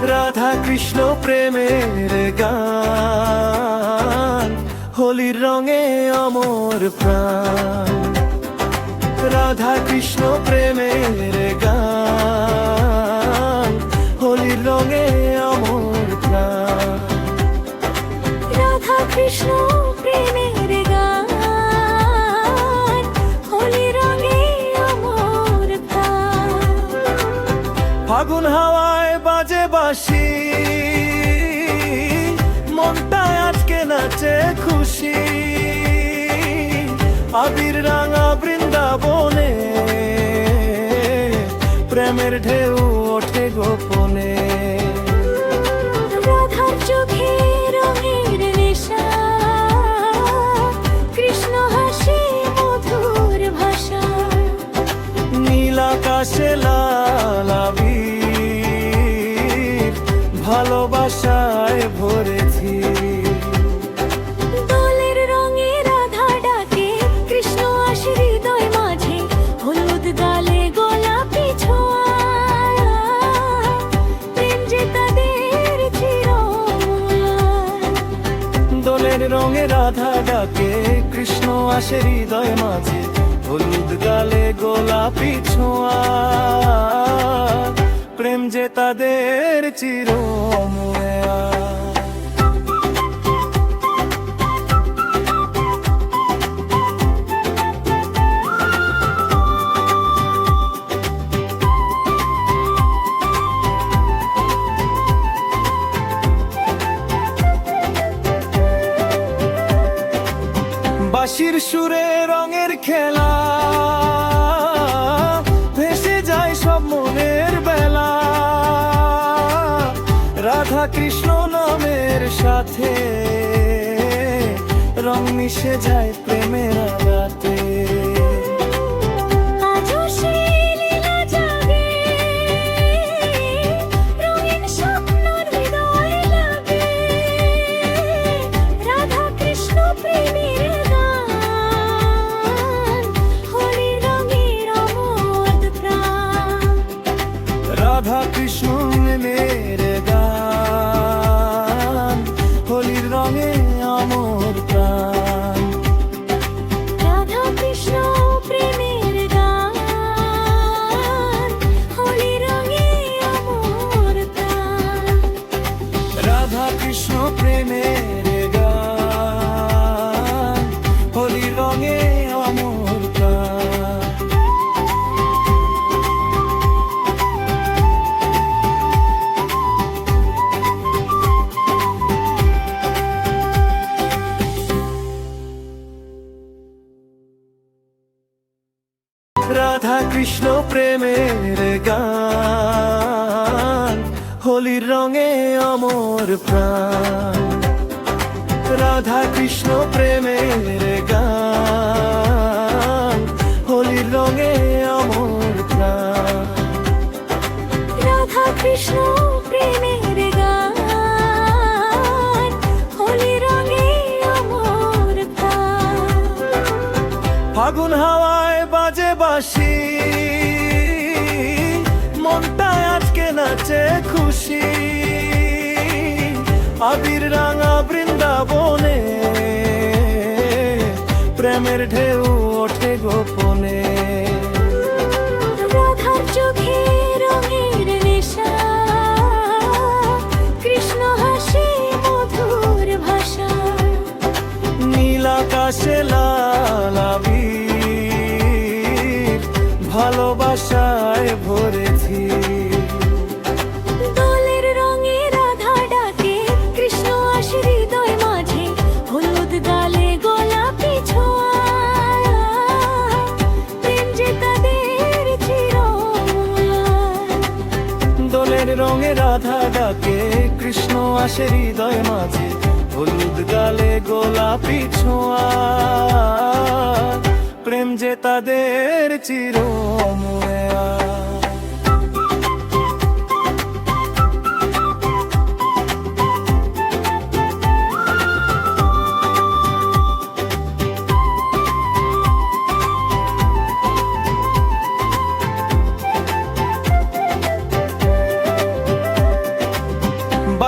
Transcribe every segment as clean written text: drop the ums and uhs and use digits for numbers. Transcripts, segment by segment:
রাধা কৃষ্ণ প্রেমের গান, হোলির রঙে অমর প্রাণ। রাধা কৃষ্ণ প্রেমের গান, হোলির রঙে অমর প্রাণ। রাধা কৃষ্ণ প্রেমের গান, হোলির রঙে অমর প্রাণ। ফাগুন হাওয়ায় বাজে বাঁশি, মনটা আজকে নাচে খুশি। আবির রাঙা বৃন্দাবনে, প্রেমের ঢেউ ওঠে গোপনে। রাধার চোখে রঙের নেশা, কৃষ্ণ হাসে মধুর ভাষা। নীল আকাশে লাল আবির, ভালোবাসায় ভরেছি। দোলের রঙে রাধা ডাকে, কৃষ্ণ আসে হৃদয় মাঝে। হলুদ গালে গোলাপি ছোঁয়া, প্রেম যে তাদের চিরমূল্যায়ন। দোলের রঙে রাধা ডাকে, কৃষ্ণ আসে হৃদয় মাঝে। হলুদ গালে গোলাপি ছোঁয়া, প্রেম যে তাদের চিরমূল্যায়ন। বাঁশির সুরে রঙের খেলা, ভেসে যায় সব মনের বেলা। রাধা কৃষ্ণ নামের সাথে, রং মিশে যায় প্রেমের আঘাতে। আজও সেই লীলা জাগে, রঙিন স্বপ্ন হৃদয় লাগে। রাধা কৃষ্ণ প্রেমের গান, হোলির রঙের অমর প্রাণ। রাধা কৃষ্ণ প্রেমের গান, হোলির রঙে অমর প্রাণ। রাধা কৃষ্ণ প্রেমের গান, হোলির রঙে অমর প্রাণ। রাধা কৃষ্ণ প্রেমের গান, হোলির রঙে অমর প্রাণ। রাধা কৃষ্ণ প্রেমের গান, হোলির রঙে অমর প্রাণ। রাধা কৃষ্ণ প্রেমের গান, হোলির রঙে অমর প্রাণ। রাধা কৃষ্ণ প্রেমের গান, হোলির রঙে অমর প্রাণ। ফাগুন হাওয়ায় বাজে বাঁশি, মনটা আজকে নাচে খুশি। আবির রাঙা বৃন্দাবনে, প্রেমের ঢেউ ওঠে গোপনে। রাধার চোখে রঙের নেশা, কৃষ্ণ হাসে মধুর ভাষা। নীল আকাশে লাল আবির, ভালোবাসায় ভরেছি। দোলের রঙে রাধা ডাকে, কৃষ্ণ আসে হৃদয় মাঝে। হলুদ গালে গোলাপি ছোঁয়া, প্রেম যে তাদের চিরমূল্যায়ন। দোলের রঙে রাধা ডাকে, কৃষ্ণ আসে হৃদয় মাঝে। হলুদ গালে গোলাপি ছোঁয়া, প্রেম যে তাদের চিরমূল্যায়ন।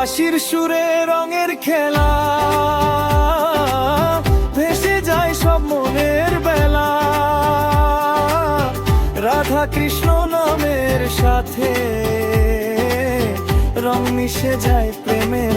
বাঁশির সুরে রঙের খেলা, ভেসে যায় সব মনের বেলা। রাধা কৃষ্ণ নামের সাথে রং মিশে যায় প্রেমের